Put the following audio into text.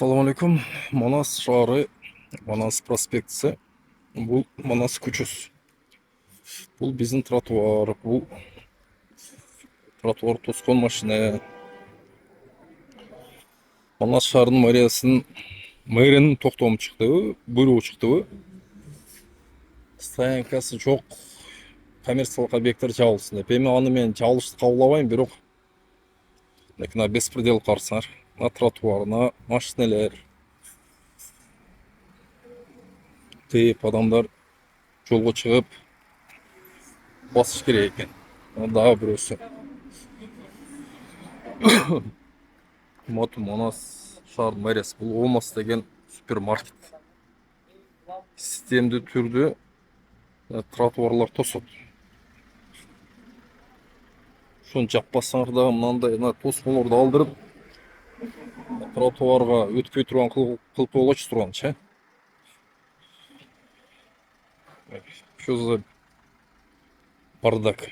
Assalamu alaikum. Manas şehri, Manas prospektisi. Bu Manas көчөсү. Бұл біздің тротуар. Бұл тротуар тоскон машина. Манас шаарынын мэринин токтому чыкты, буйругу чыкты. Стоянкасы жок, коммерциялык объекттер жабылсын деп. Эми аны мен жабылышты кабыл бирок мына беспредел карасаңар, на тротуарына машиналар тээп, адамдар жолго чыгып басыш керек экен. Дагы бирөөсү. Манас шаардын мэриясы бул Омас деген супермаркет. Системдүү түрдө тротуарлар тосот. Ошону жаппасаңар дагы мындай тосмолорду алдырып, тротуарга өтпөй турган кылып койгочу турганчы. Что за бардак?